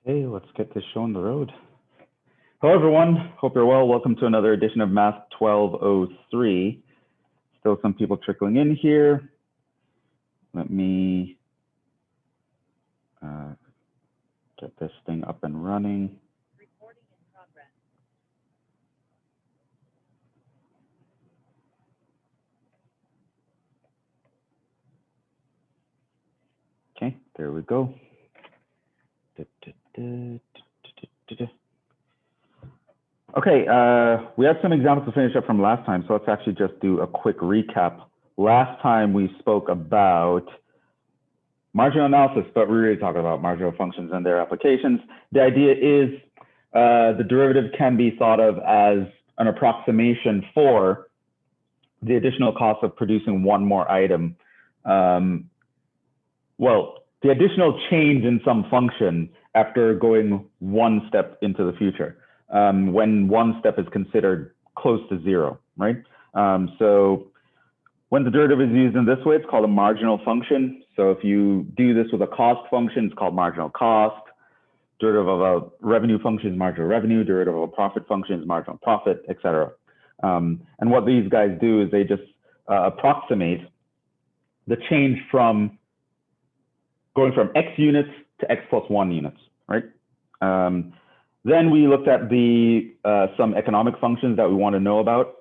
Okay, let's get this show on the road. Hello, everyone. Hope you're well. Welcome to another edition of Math 1203. Still some people trickling in here. Let me get this thing up and running. Recording in progress. Okay, there we go. Okay, we have some examples to finish up from last time, so let's actually just do a quick recap. Last time we spoke about marginal analysis, but we're really talking about marginal functions and their applications. The idea is the derivative can be thought of as an approximation for the additional cost of producing one more item. Well, the additional change in some function after going one step into the future, when one step is considered close to zero, right? So when the derivative is used in this way, it's called a marginal function. So if you do this with a cost function, it's called marginal cost. Derivative of a revenue function is marginal revenue. Derivative of a profit function is marginal profit, etc. And what these guys do is they just approximate the change from going from X units to X plus 1 units, right? Then we looked at some economic functions that we want to know about.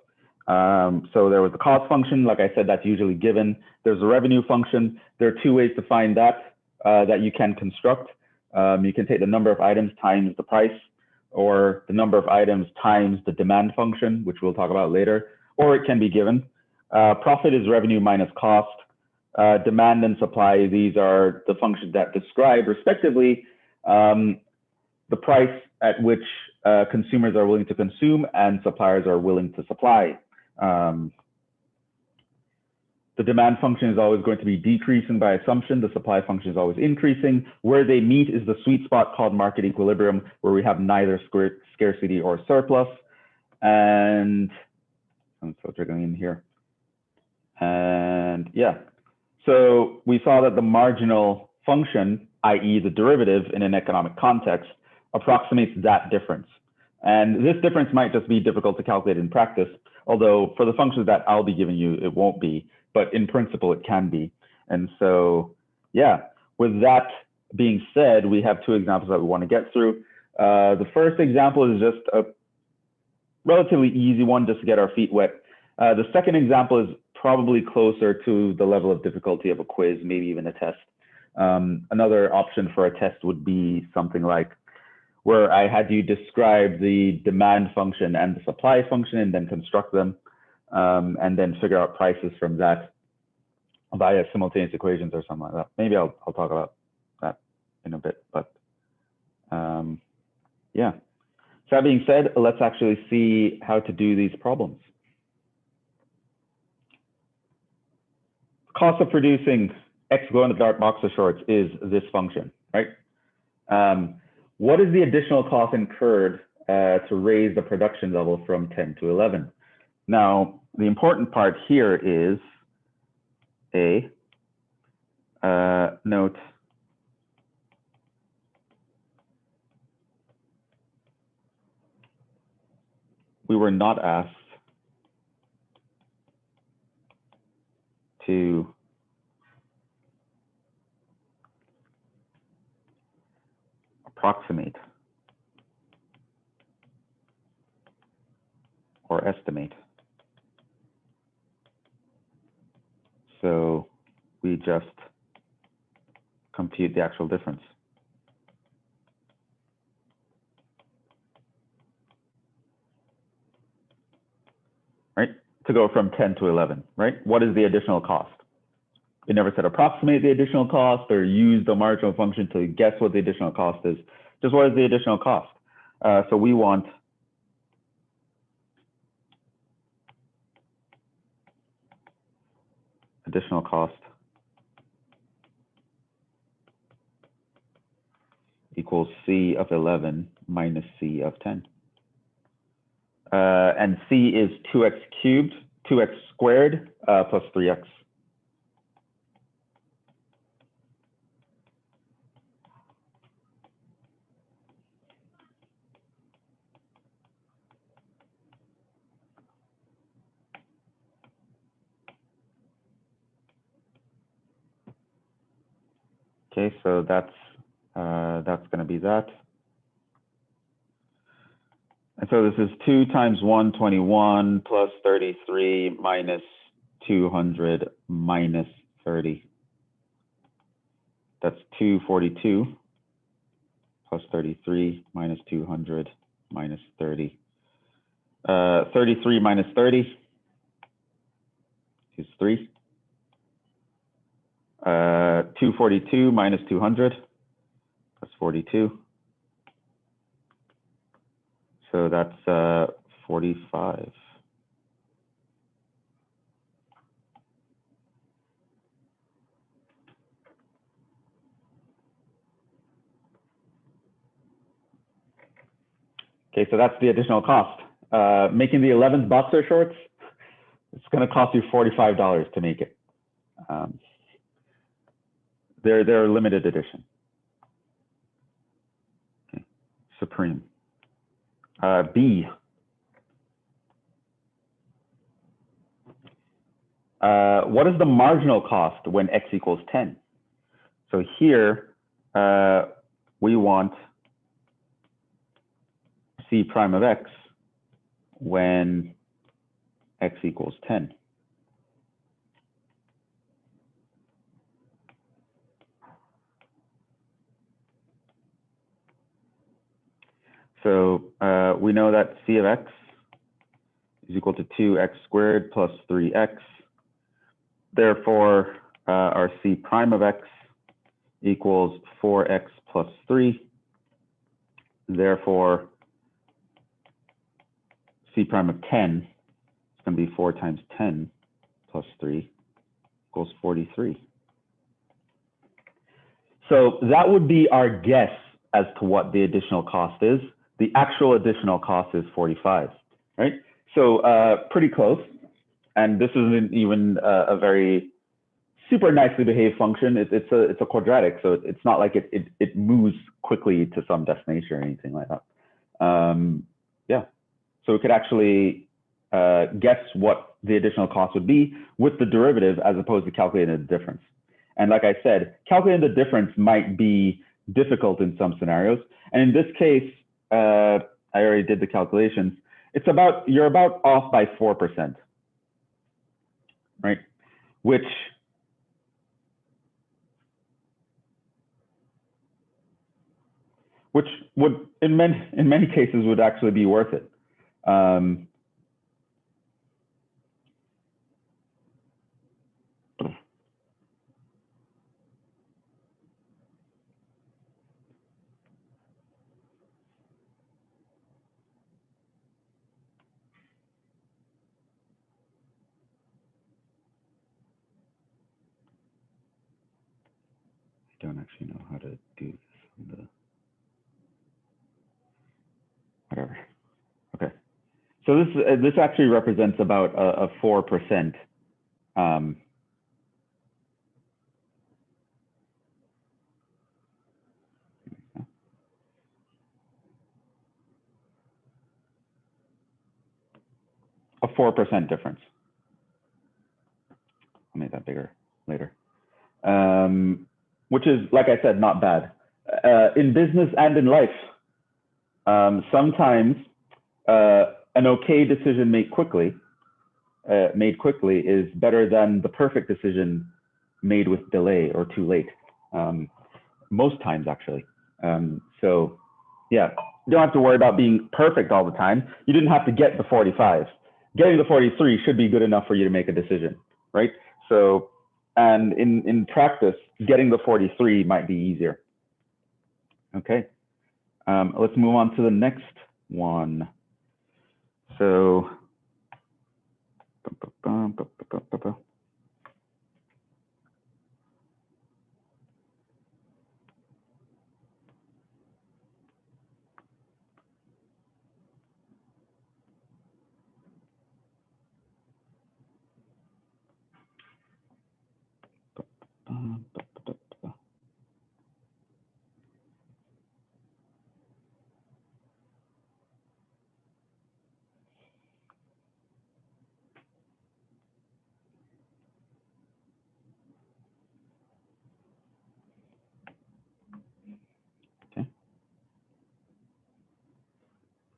So there was the cost function, like I said, that's usually given. There's a revenue function. There are two ways to find that that you can construct. You can take the number of items times the price, or the number of items times the demand function, which we'll talk about later, or it can be given. Profit is revenue minus cost. Demand and supply, these are the functions that describe, respectively, the price at which consumers are willing to consume and suppliers are willing to supply. The demand function is always going to be decreasing by assumption. The supply function is always increasing. Where they meet is the sweet spot called market equilibrium, where we have neither scarcity or surplus. And I'm still trickling in here. And yeah. So we saw that the marginal function, i.e. the derivative in an economic context, approximates that difference. And this difference might just be difficult to calculate in practice, although for the functions that I'll be giving you, it won't be, but in principle, it can be. And so, yeah, with that being said, we have two examples that we want to get through. The first example is just a relatively easy one, just to get our feet wet. The second example is probably closer to the level of difficulty of a quiz, maybe even a test. Another option for a test would be something like where I had you describe the demand function and the supply function and then construct them, and then figure out prices from that via simultaneous equations or something like that. Maybe I'll talk about that in a bit, but yeah. So that being said, let's actually see how to do these problems. Cost of producing X glow in the dark boxer shorts is this function, right? What is the additional cost incurred to raise the production level from 10 to 11? Now, the important part here is note we were not asked to approximate or estimate. So we just compute the actual difference. Right? To go from 10 to 11, right? What is the additional cost? We never said approximate the additional cost or use the marginal function to guess what the additional cost is. Just what is the additional cost? So we want additional cost equals C of 11 minus C of 10. And C is 2x cubed, 2x squared plus 3x. Okay, so that's going to be that. And so this is 2 times 121 plus 33 minus 200 minus 30. That's 242 plus 33 minus 200 minus 30. 33 minus 30 is 3. 242 minus 200, that's 42. So that's 45. Okay, so that's the additional cost. Making the 11th boxer shorts, it's going to cost you $45 to make it. They're limited edition. Okay. Supreme. B. What is the marginal cost when x equals 10? So here we want C prime of x when x equals 10. So we know that C of x is equal to 2x squared plus 3x. Therefore, our C prime of x equals 4x plus 3. Therefore, C prime of 10 is going to be 4 times 10 plus 3 equals 43. So that would be our guess as to what the additional cost is. The actual additional cost is 45, right? So pretty close. And this isn't even a very super nicely behaved function. It's a quadratic, so it's not like it moves quickly to some destination or anything like that. Yeah, so we could actually guess what the additional cost would be with the derivative as opposed to calculating the difference. And like I said, calculating the difference might be difficult in some scenarios. And in this case, I already did the calculations. It's about, you're about off by 4%, right? Which would, in many cases, would actually be worth it. I don't actually know how to do this. Whatever. Okay. So this actually represents about a 4%. A 4% difference. I'll make that bigger later. Which is, like I said, not bad. In business and in life, sometimes an okay decision made quickly is better than the perfect decision made with delay or too late. Most times, actually. So, yeah, you don't have to worry about being perfect all the time. You didn't have to get the 45. Getting the 43 should be good enough for you to make a decision, right? So, and in practice, getting the 43 might be easier. Okay, let's move on to the next one. So,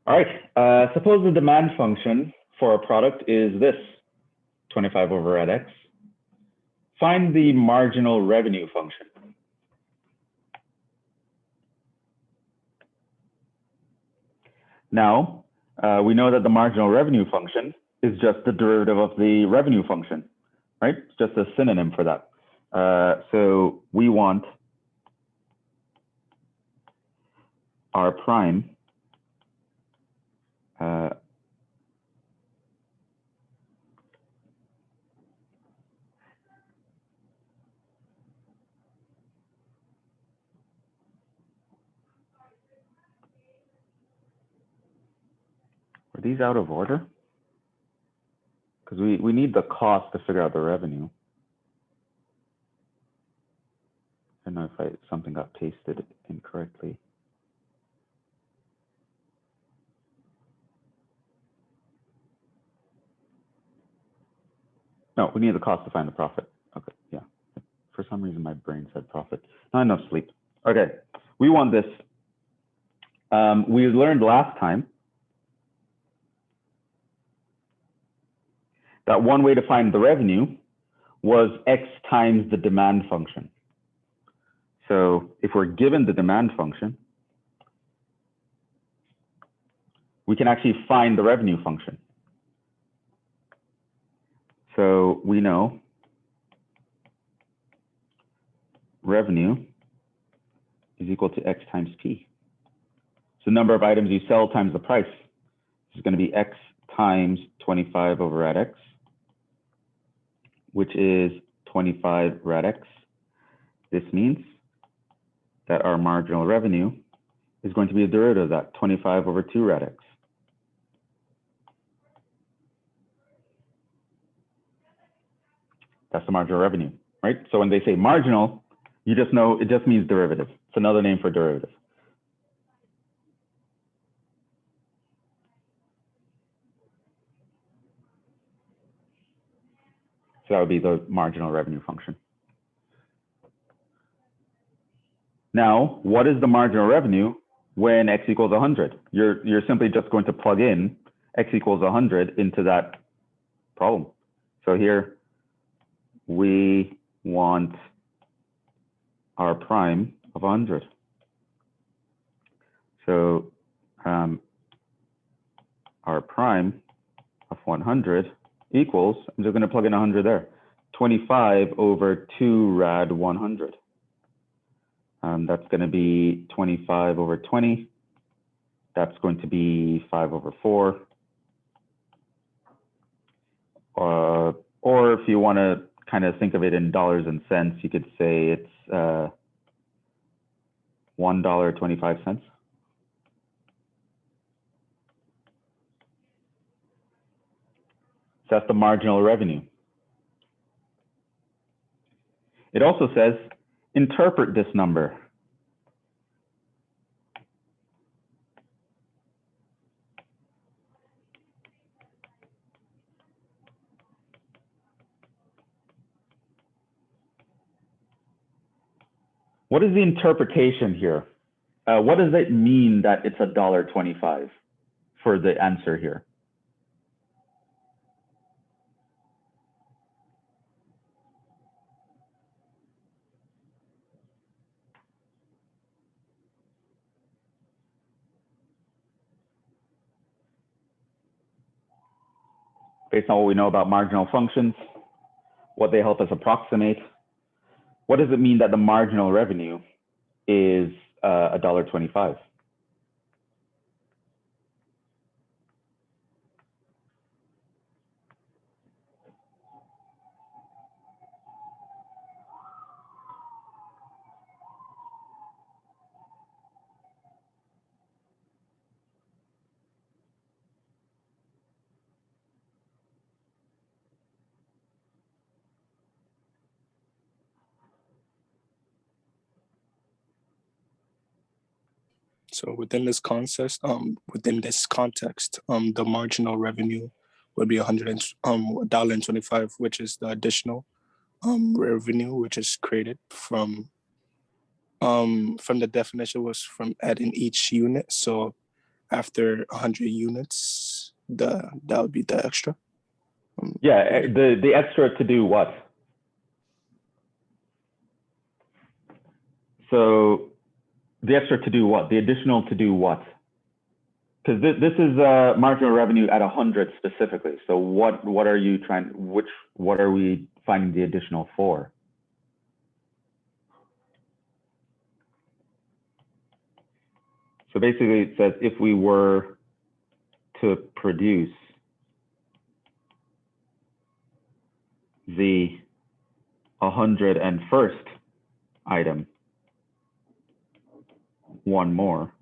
All right, suppose the demand function for a product is this, 25 over at X. Find the marginal revenue function. Now, we know that the marginal revenue function is just the derivative of the revenue function, right? It's just a synonym for that. So we want R prime are these out of order? Because we need the cost to figure out the revenue. I don't know if something got pasted incorrectly. No, we need the cost to find the profit. Okay, yeah. For some reason, my brain said profit. Not enough sleep. Okay, we want this. We learned last time that one way to find the revenue was X times the demand function. So if we're given the demand function, we can actually find the revenue function. So we know revenue is equal to X times P. So the number of items you sell times the price is going to be X times 25 over rad X, which is 25 rad X. This means that our marginal revenue is going to be a derivative of that, 25 over 2 rad X. That's the marginal revenue, right? So when they say marginal, you just know it just means derivative. It's another name for derivative. So that would be the marginal revenue function. Now, what is the marginal revenue when X equals 100? You're simply just going to plug in X equals 100 into that problem. So here we want R prime of 100. So R prime of 100 equals, I'm just going to plug in 100 there, 25 over 2 rad 100. That's going to be 25 over 20. That's going to be 5 over 4. Or if you want to kind of think of it in dollars and cents, you could say it's $1.25. So that's the marginal revenue. It also says, interpret this number. What is the interpretation here? What does it mean that it's $1.25 for the answer here? Based on what we know about marginal functions, what they help us approximate, what does it mean that the marginal revenue is $1.25? So within this context, the marginal revenue would be $1.25, which is the additional revenue which is created from the definition was from adding each unit. So after 100 units, that would be the extra. Yeah, the extra to do what? So the extra to do what? The additional to do what? Because this is marginal revenue at 100 specifically. So what are you trying? What are we finding the additional for? So basically, it says if we were to produce the 101st item, one more,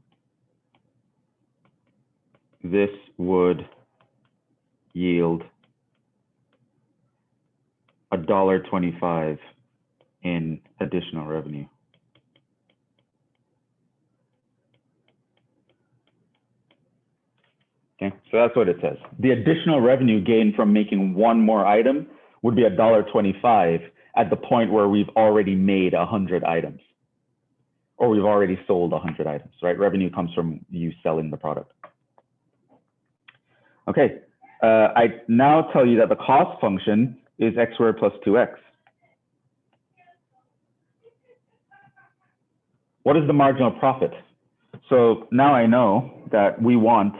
this would yield $1.25 in additional revenue. Okay, so that's what it says. The additional revenue gained from making one more item would be $1.25 at the point where we've already made 100 items, or we've already sold 100 items, right? Revenue comes from you selling the product. Okay, I now tell you that the cost function is x squared plus 2x. What is the marginal profit? So now I know that we want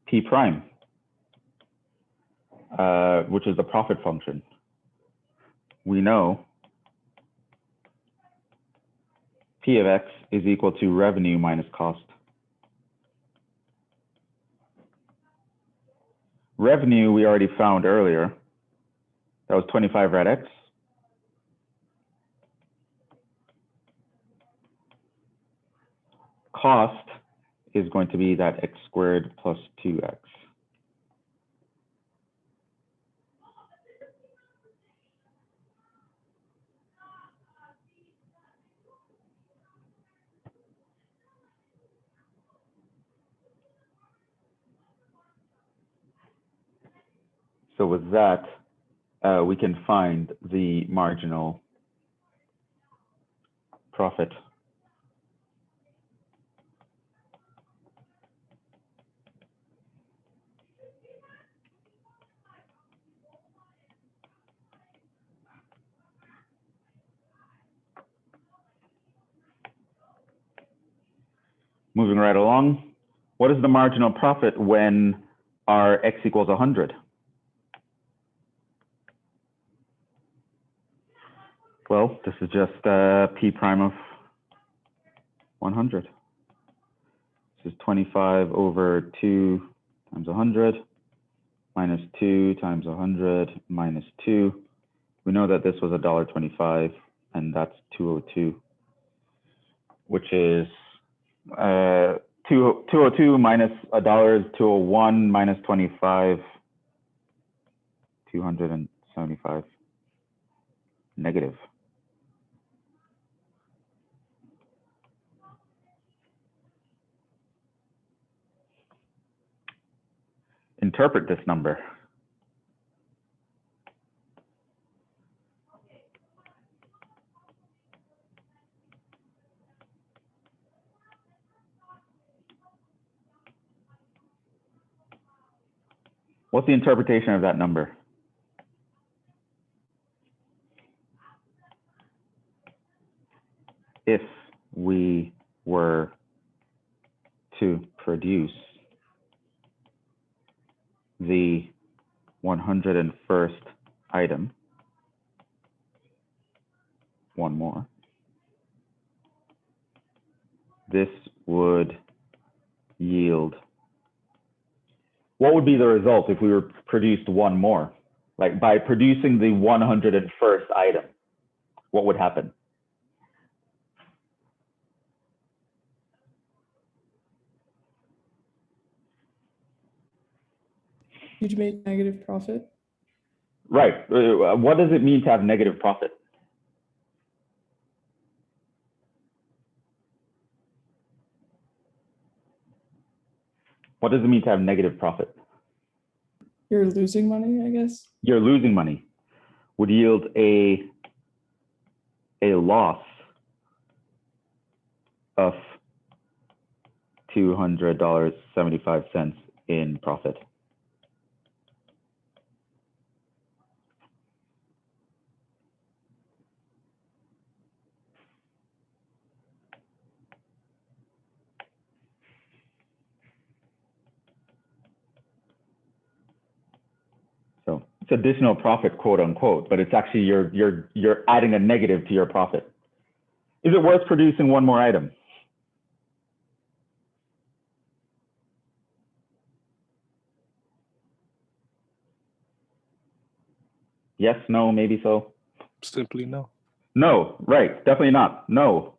P prime, which is the profit function. We know P of X is equal to revenue minus cost. Revenue we already found earlier. That was 25 rad X. Cost is going to be that x squared plus 2x. So with that, we can find the marginal profit. Moving right along, what is the marginal profit when our x equals 100? Well, this is just P prime of 100. This is 25 over 2 times 100 minus 2 times 100 minus 2. We know that this was $1.25, and that's 202, which is 202 minus $1 is 201 minus 25, 275 negative. Interpret this number. What's the interpretation of that number? If we were to produce the 101st item, one more, this would yield, what would be the result if we were produced one more? Like by producing the 101st item, what would happen? You'd make negative profit. Right. What does it mean to have negative profit? What does it mean to have negative profit? You're losing money, I guess. You're losing money. Would yield a loss of $200.75 in profit. So it's additional profit, quote unquote, but it's actually you're adding a negative to your profit. Is it worth producing one more item? Yes, no, maybe so. Simply no. No, right, definitely not. No,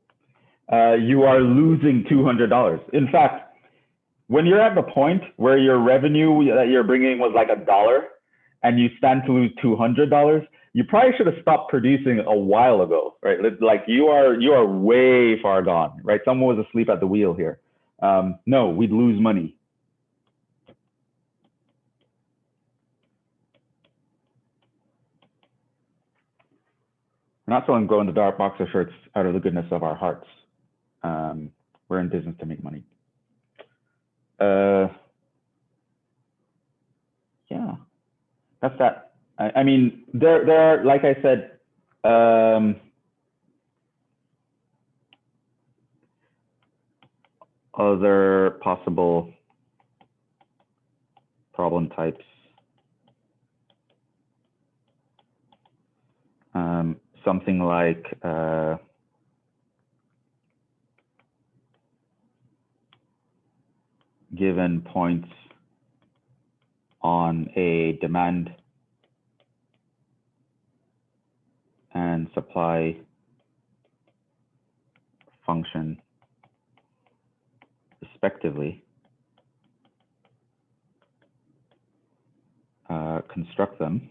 you are losing $200. In fact, when you're at the point where your revenue that you're bringing was like $1 and you stand to lose $200, you probably should have stopped producing a while ago, right? Like you are way far gone, right? Someone was asleep at the wheel here. No, we'd lose money. We're not selling glow in the dark boxer shirts out of the goodness of our hearts. We're in business to make money. Yeah, that's that. I mean, there are, like I said, other possible problem types. Something like given points on a demand and supply function respectively, construct them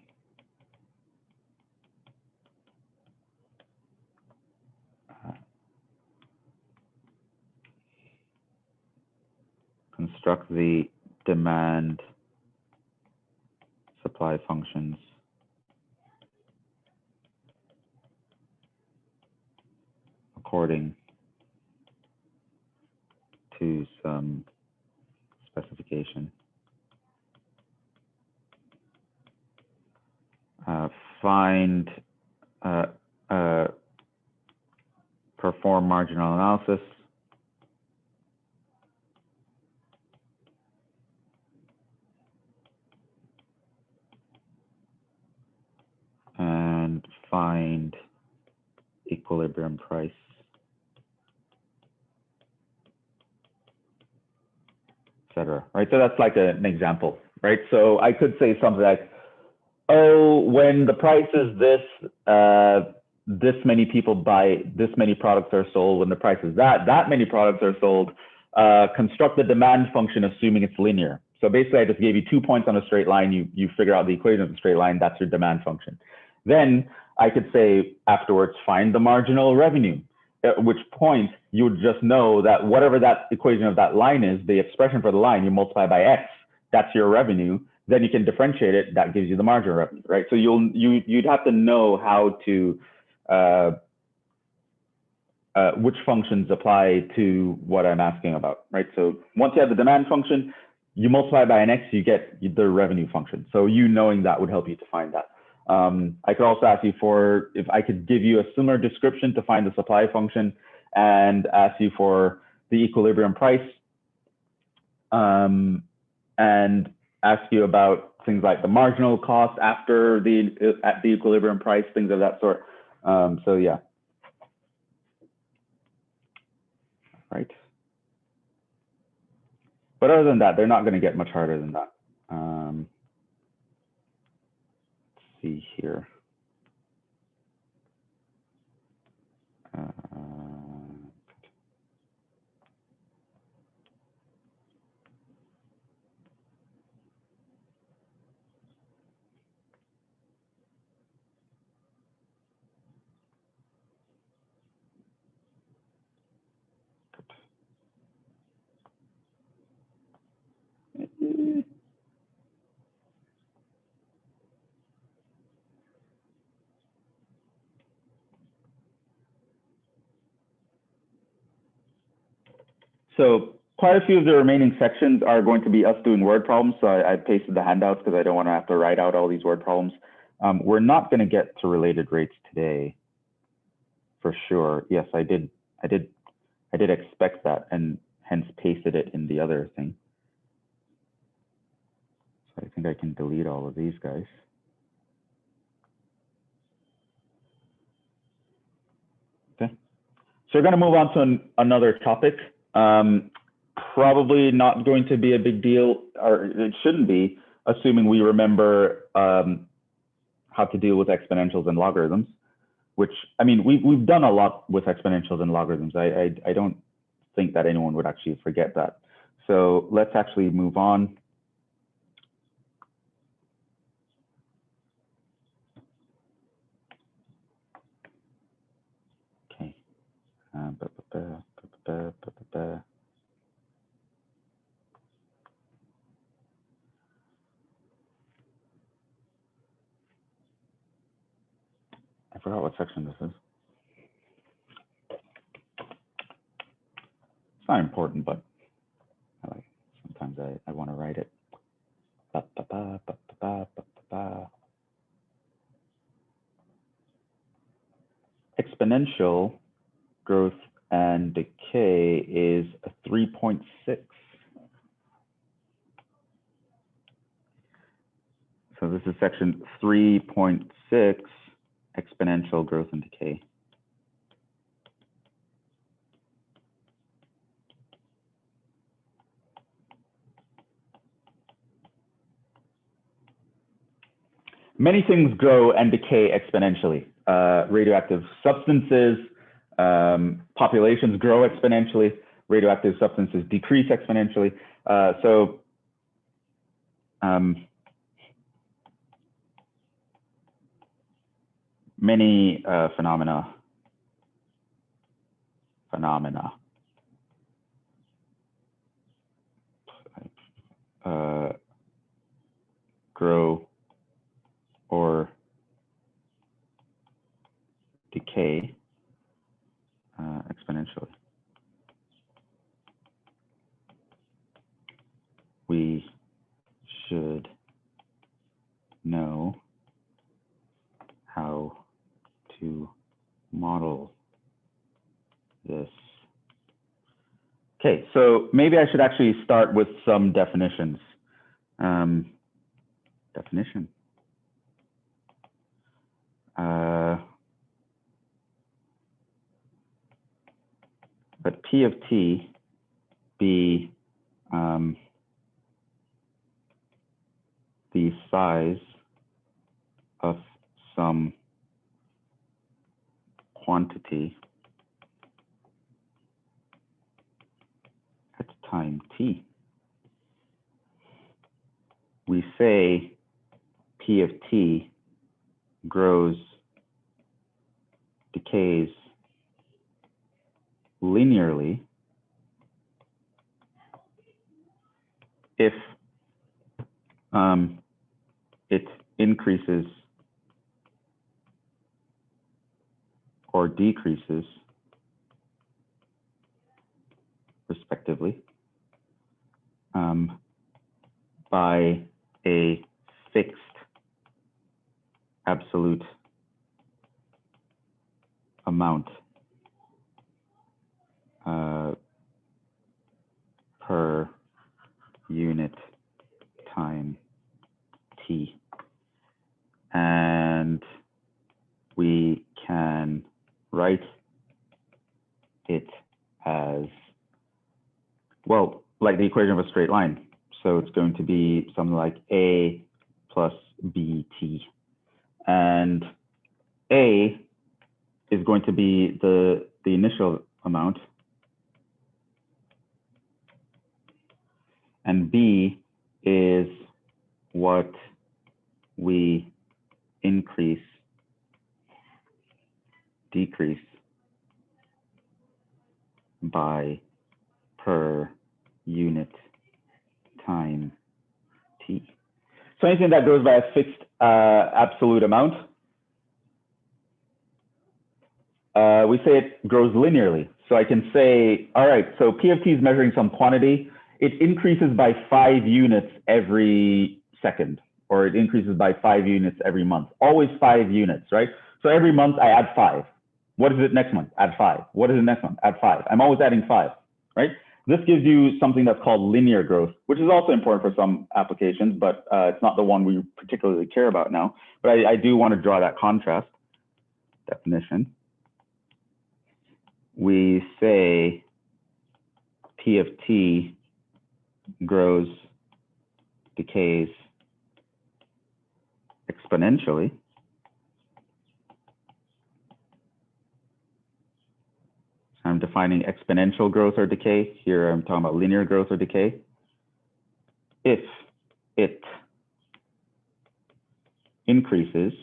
construct the demand supply functions according to some specification. Perform marginal analysis. And find equilibrium price. Etc. Right? So that's like an example, right? So I could say something like, oh, when the price is this, this many people buy, this many products are sold. When the price is that many products are sold. Construct the demand function assuming it's linear. So basically, I just gave you 2 points on a straight line. You figure out the equation of the straight line. That's your demand function. Then I could say afterwards, find the marginal revenue. At which point you would just know that whatever that equation of that line is, the expression for the line, you multiply by X. That's your revenue. Then you can differentiate it. That gives you the marginal revenue, right? So you'd have to know how to which functions apply to what I'm asking about, right? So once you have the demand function, you multiply by an X, you get the revenue function. So you knowing that would help you to find that. I could also ask you for, if I could give you a similar description to find the supply function and ask you for the equilibrium price and ask you about things like the marginal cost after at the equilibrium price, things of that sort. So yeah. Right. But other than that, they're not going to get much harder than that. Let's see here. So quite a few of the remaining sections are going to be us doing word problems. So I pasted the handouts because I don't want to have to write out all these word problems. We're not going to get to related rates today, for sure. Yes, I did expect that, and hence pasted it in the other thing. So I think I can delete all of these guys. Okay. So we're going to move on to another topic. Probably not going to be a big deal, or it shouldn't be, assuming we remember how to deal with exponentials and logarithms, which, I mean, we've done a lot with exponentials and logarithms. I don't think that anyone would actually forget that. So let's actually move on. Okay. I forgot what section this is. It's not important, but sometimes I want to write it. Exponential growth and decay is a 3.6. So this is section 3.6, exponential growth and decay. Many things grow and decay exponentially. Radioactive substances, populations grow exponentially. Radioactive substances decrease exponentially. Many phenomena grow or decay exponentially. We should know how to model this. Okay, so maybe I should actually start with some definitions. Definition. Let P of t be the size of some quantity at time t. We say P of t grows, decays linearly if it increases or decreases respectively by a fixed absolute amount per unit time t. And we can write it as, well, like the equation of a straight line. So it's going to be something like a plus bt. And a is going to be the initial amount, and b is what we increase, decrease by per unit time t. So anything that goes by a fixed absolute amount, we say it grows linearly. So I can say, all right, so P of T is measuring some quantity. It increases by 5 units every second, or it increases by 5 units every month. Always 5 units, right? So every month I add 5. What is it next month? Add 5. What is it next month? Add 5. I'm always adding 5, right? This gives you something that's called linear growth, which is also important for some applications, but it's not the one we particularly care about now. But I do want to draw that contrast definition. We say P of T grows, decays exponentially. I'm defining exponential growth or decay. Here I'm talking about linear growth or decay. If it increases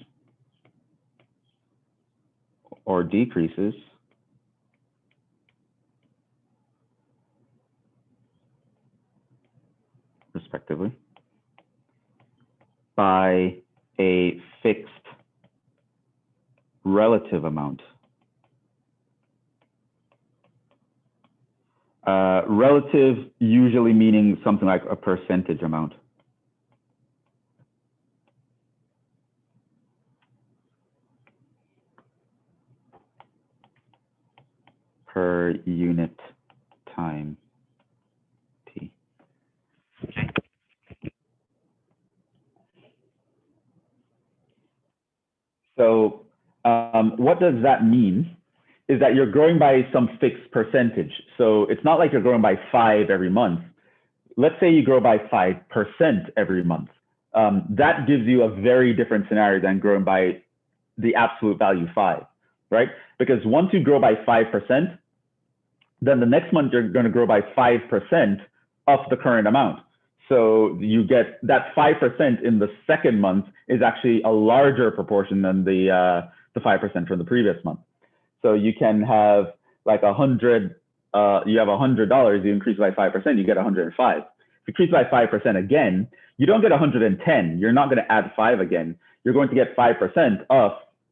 or decreases respectively by a fixed relative amount. Relative usually meaning something like a percentage amount. Per unit time T. So what does that mean? Is that you're growing by some fixed percentage. So it's not like you're growing by 5 every month. Let's say you grow by 5% every month. That gives you a very different scenario than growing by the absolute value 5, right? Because once you grow by 5%, then the next month you're going to grow by 5% of the current amount. So you get that 5% in the second month is actually a larger proportion than the 5% from the previous month. So you can have like 100, you have $100, you increase by 5%, you get 105. If you increase by 5% again, you don't get 110. You're not going to add 5 again. You're going to get 5% of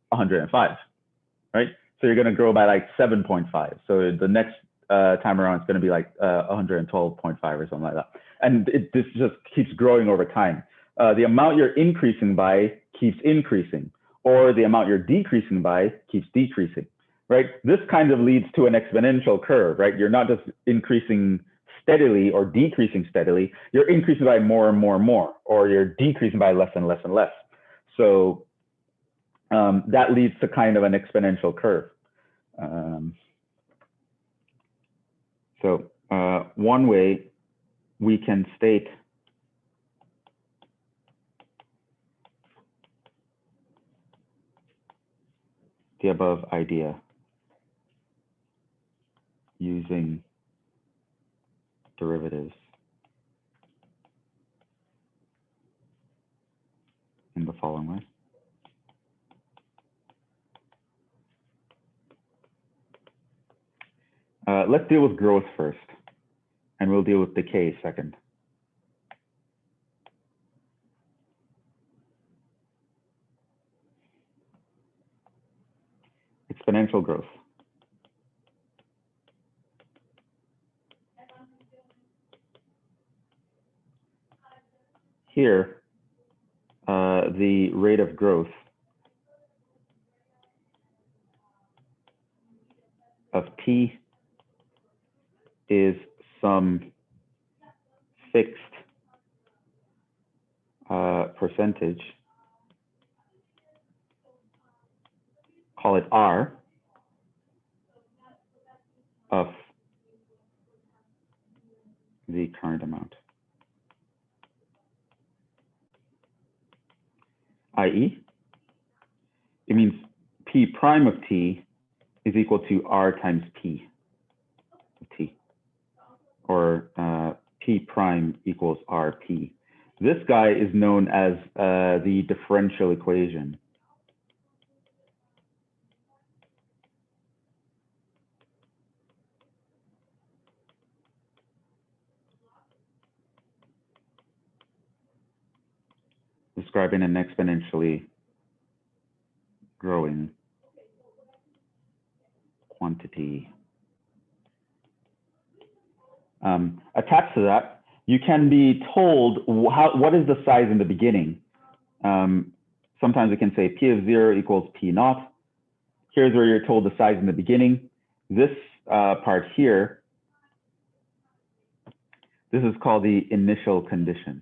105, right? So you're going to grow by like 7.5. So the next time around, it's going to be like 112.5 or something like that. And this just keeps growing over time. The amount you're increasing by keeps increasing, or the amount you're decreasing by keeps decreasing, right? This kind of leads to an exponential curve, right? You're not just increasing steadily or decreasing steadily, you're increasing by more and more and more, or you're decreasing by less and less and less. So that leads to kind of an exponential curve. So one way we can state the above idea using derivatives in the following way. Let's deal with growth first, and we'll deal with decay second. Exponential growth. Here, the rate of growth of T is some fixed percentage, call it R, of the current amount. I.e., it means P prime of T is equal to R times P of T, or P prime equals RP. This guy is known as the differential equation. Describing an exponentially growing quantity Attached to that, you can be told what is the size in the beginning. Sometimes it can say P of 0 equals P naught. Here's where you're told the size in the beginning. This part here, this is called the initial condition.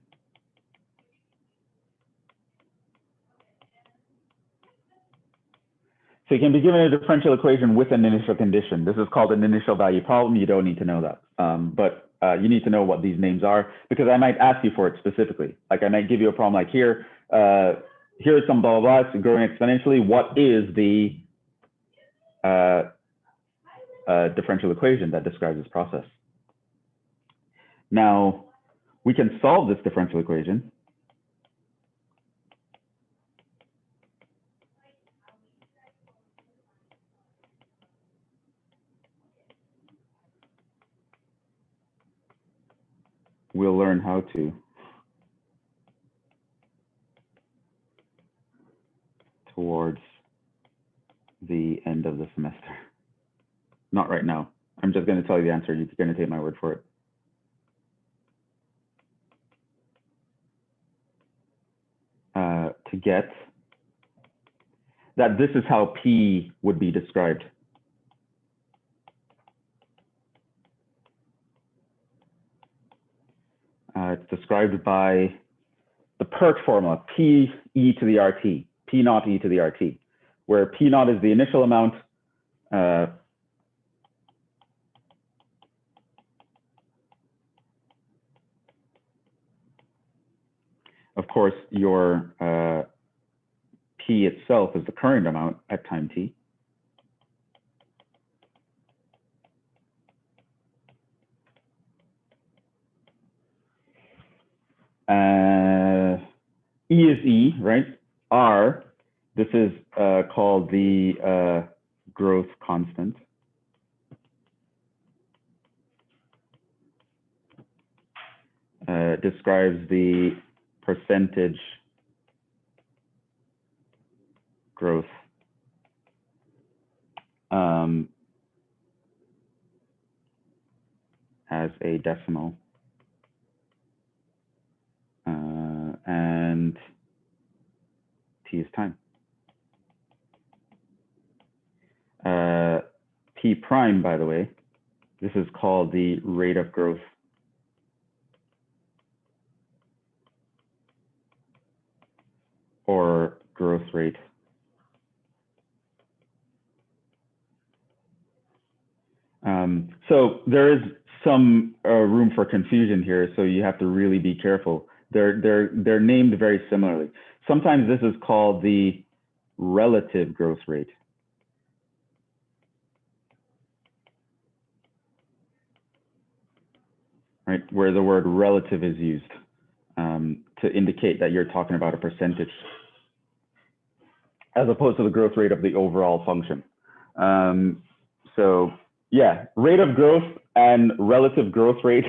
So you can be given a differential equation with an initial condition. This is called an initial value problem. You don't need to know that. But you need to know what these names are, because I might ask you for it specifically. Like I might give you a problem like here. Here's some blah, blah, blah, it's growing exponentially. What is the differential equation that describes this process? Now, we can solve this differential equation. We'll learn how to. Towards the end of the semester. Not right now. I'm just going to tell you the answer. You're going to take my word for it. To get that, this is how P would be described. It's described by the PERT formula, P e to the RT, P naught e to the RT, where P naught is the initial amount, of course, your P itself is the current amount at time t. E is E, right? R, this is called the growth constant. Describes the percentage growth as a decimal. And T is time. P prime, by the way, this is called the rate of growth. Or growth rate. So there is some room for confusion here, so you have to really be careful. They're named very similarly. Sometimes this is called the relative growth rate. Right, where the word relative is used to indicate that you're talking about a percentage, as opposed to the growth rate of the overall function. So yeah, rate of growth and relative growth rate,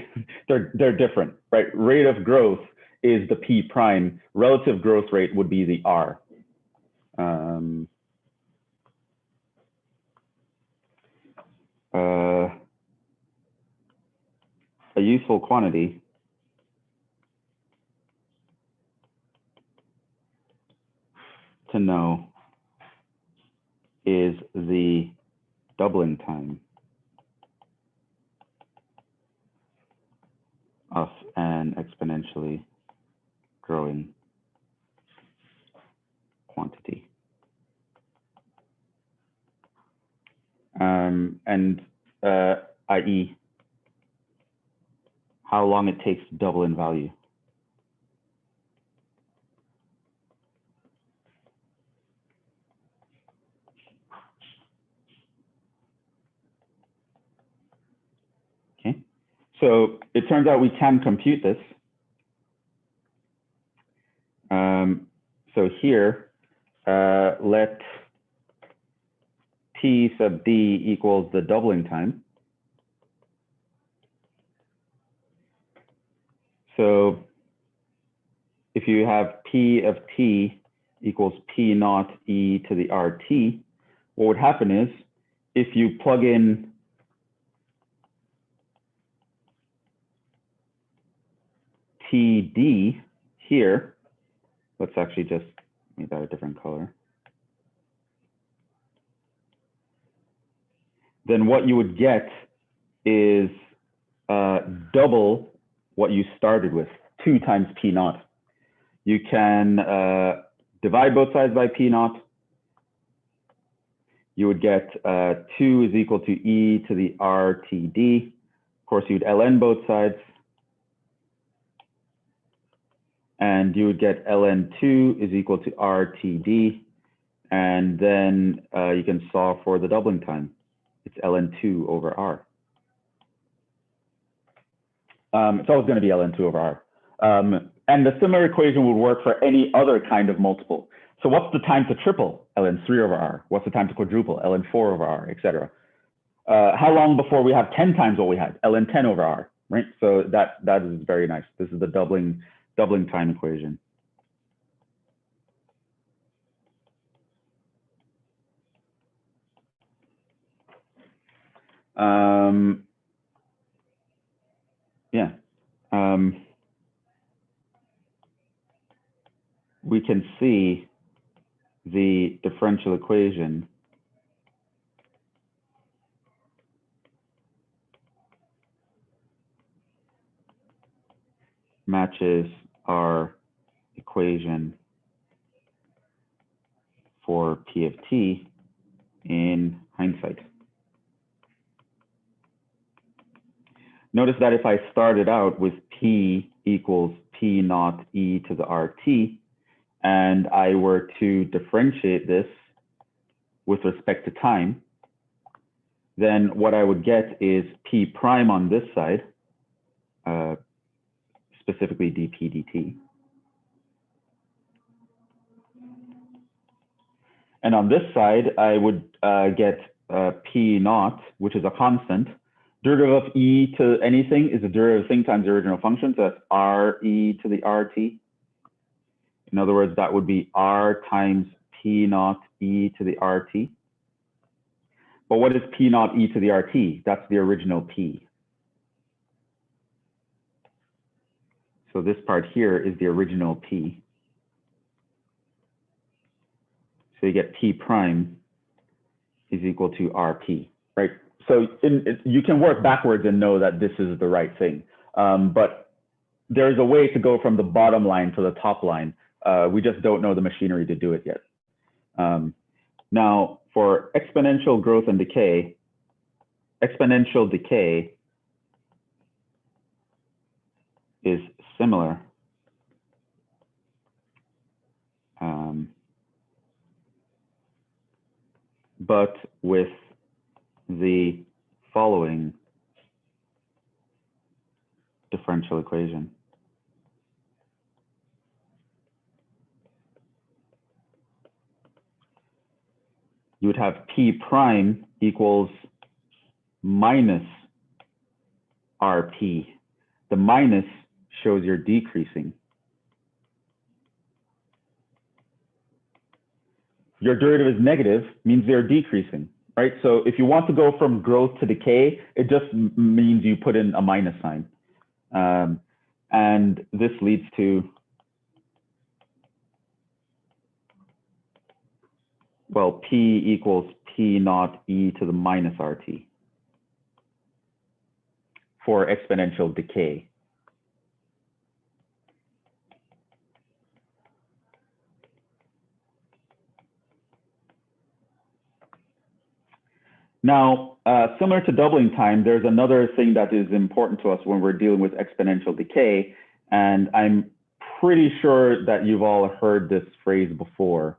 they're different, right? Rate of growth is the P prime. Relative growth rate would be the R. A useful quantity to know is the doubling time of an exponentially growing quantity. I.e., how long it takes to double in value. Okay, so it turns out we can compute this. So here, let T sub D equals the doubling time. So if you have P of T equals P naught e to the RT, what would happen is if you plug in TD here, let's actually just make that a different color. Then what you would get is double what you started with, 2 times P naught. You can divide both sides by P naught. You would get 2 is equal to E to the RTD. Of course, you'd ln both sides. And you would get ln2 is equal to RTD. And then you can solve for the doubling time. It's ln2 over R. It's always going to be ln2 over R. And the similar equation would work for any other kind of multiple. So what's the time to triple? ln3 over R. What's the time to quadruple? ln4 over R, et cetera. How long before we have 10 times what we had? ln10 over R, right? So that is very nice. This is the doubling time equation. Yeah. We can see the differential equation matches our equation for P of T in hindsight. Notice that if I started out with P equals P naught E to the RT, and I were to differentiate this with respect to time, then what I would get is P prime on this side, specifically dP dt. And on this side, I would get P naught, which is a constant. Derivative of E to anything is a derivative of thing times the original function, so that's R E to the RT. In other words, that would be R times P naught E to the RT. But what is P naught E to the RT? That's the original P. So this part here is the original P. So you get P prime is equal to RP, right? So you can work backwards and know that this is the right thing. But there's a way to go from the bottom line to the top line. We just don't know the machinery to do it yet. Now, for exponential growth and decay, exponential decay is similar. But with the following differential equation. You would have P prime equals minus RP. The minus shows you're decreasing. Your derivative is negative, means they're decreasing, right? So if you want to go from growth to decay, it just means you put in a minus sign. And this leads to, well, P equals P naught E to the minus RT for exponential decay. Now, similar to doubling time, there's another thing that is important to us when we're dealing with exponential decay. And I'm pretty sure that you've all heard this phrase before.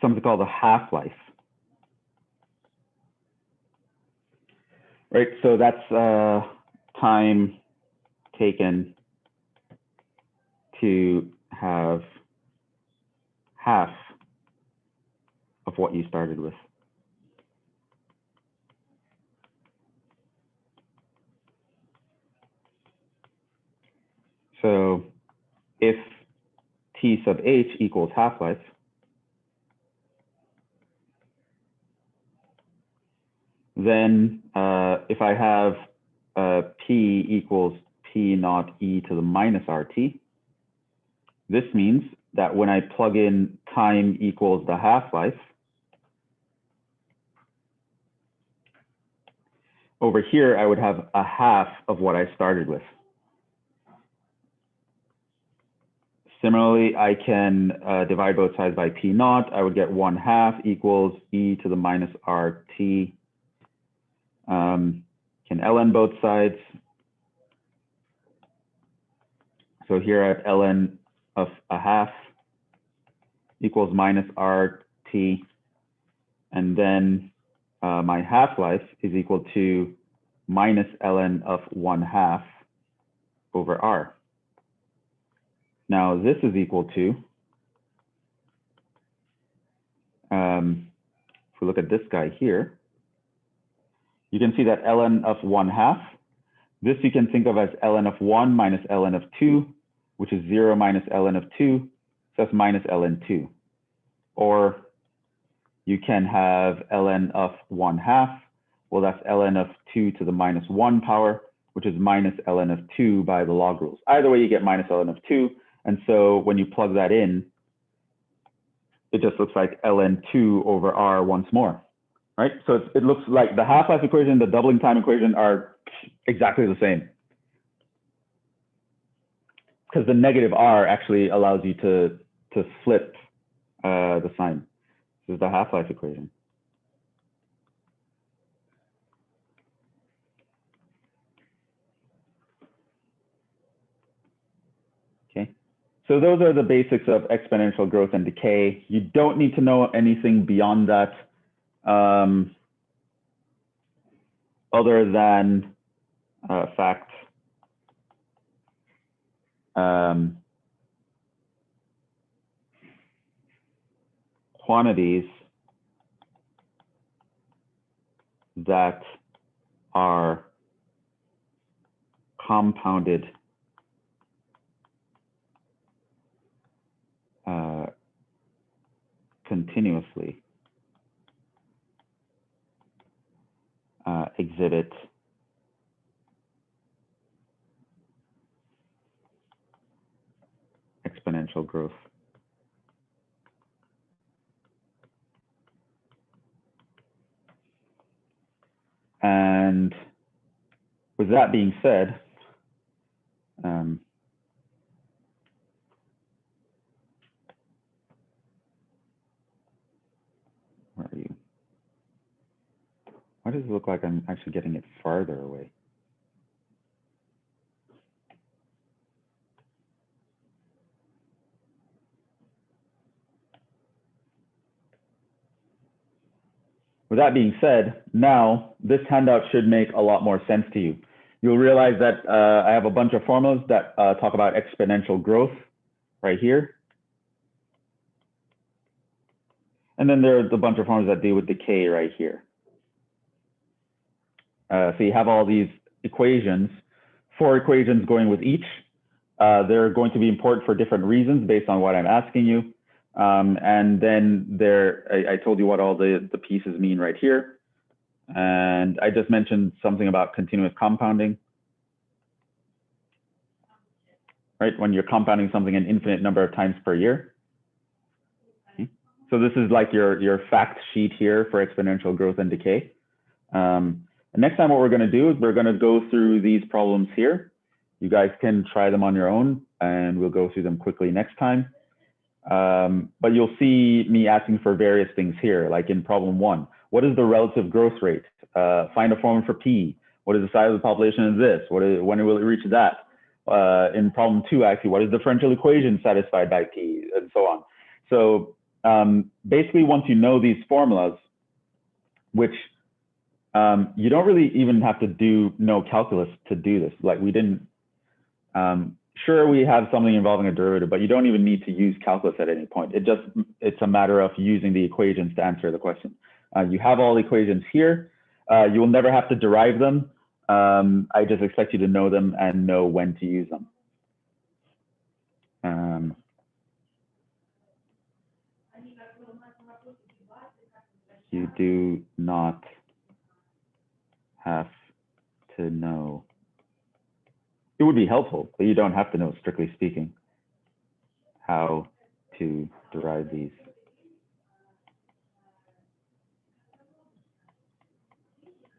Something called a half-life. Right, so that's time taken to have half of what you started with. So if T sub H equals half-life, then if I have P equals P naught e to the minus RT, this means that when I plug in time equals the half-life, over here, I would have a half of what I started with. Similarly, I can divide both sides by P naught. I would get 1/2 equals e to the minus RT. Can ln both sides. So here I have ln of a half equals minus RT. And then my half-life is equal to minus ln of 1/2 over R. Now this is equal to, if we look at this guy here, you can see that ln of 1/2, this you can think of as ln of 1 minus ln of 2, which is 0 minus ln of 2, so that's minus ln 2. Or you can have ln of 1/2, well, that's ln of 2 to the minus 1 power, which is minus ln of 2 by the log rules. Either way, you get minus ln of 2. And so when you plug that in, it just looks like ln 2 over R once more, right? So it looks like the half-life equation, the doubling time equation are exactly the same. Because the negative R actually allows you to flip the sign. This is the half-life equation. Okay, so those are the basics of exponential growth and decay. You don't need to know anything beyond that, other than fact. Quantities that are compounded continuously exhibit exponential growth. And with that being said, where are you? Why does it look like I'm actually getting it farther away? With that being said, now this handout should make a lot more sense to you. You'll realize that I have a bunch of formulas that talk about exponential growth right here. And then there's a bunch of formulas that deal with decay right here. So you have all these equations, 4 equations going with each. They're going to be important for different reasons based on what I'm asking you. And then I told you what all the pieces mean right here. And I just mentioned something about continuous compounding. Right, when you're compounding something an infinite number of times per year. Okay. So this is like your fact sheet here for exponential growth and decay. And next time what we're going to do is we're going to go through these problems here. You guys can try them on your own, and we'll go through them quickly next time. But you'll see me asking for various things here, like in problem 1. What is the relative growth rate? Find a formula for P. What is the size of the population of this? When will it reach that? In problem 2, actually, what is the differential equation satisfied by P, and so on. So basically, once you know these formulas, which you don't really even have to know calculus to do this. Like we didn't, sure, we have something involving a derivative, but you don't even need to use calculus at any point. It's a matter of using the equations to answer the question. You have all the equations here. You will never have to derive them. I just expect you to know them and know when to use them. You do not have to know. It would be helpful, but you don't have to know, strictly speaking, how to derive these.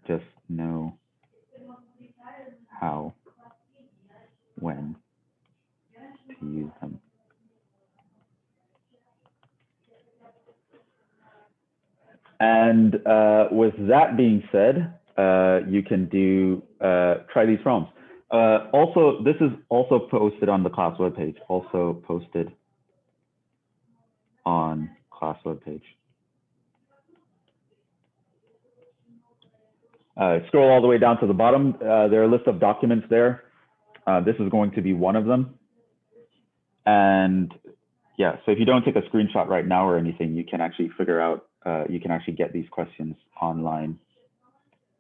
Just know how, when to use them. And with that being said, you can do try these problems. Also, this is also posted on the class webpage. Also posted on class webpage. Scroll all the way down to the bottom. There are a list of documents there. This is going to be one of them. And yeah, so if you don't take a screenshot right now or anything, you can actually figure out, you can actually get these questions online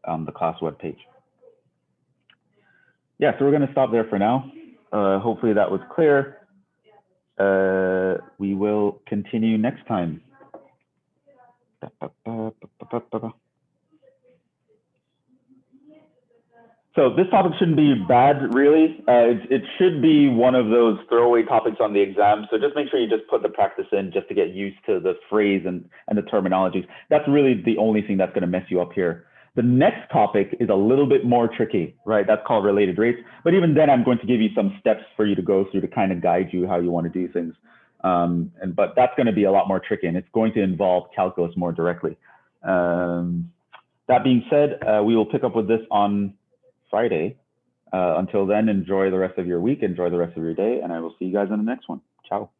on the class webpage. Yeah, so we're going to stop there for now. Hopefully that was clear. We will continue next time. So this topic shouldn't be bad, really. It should be one of those throwaway topics on the exam. So just make sure you just put the practice in just to get used to the phrase and the terminologies. That's really the only thing that's going to mess you up here. The next topic is a little bit more tricky, right? That's called related rates. But even then, I'm going to give you some steps for you to go through to kind of guide you how you want to do things. But that's going to be a lot more tricky, and it's going to involve calculus more directly. That being said, we will pick up with this on Friday. Until then, enjoy the rest of your week, enjoy the rest of your day, and I will see you guys in the next one. Ciao.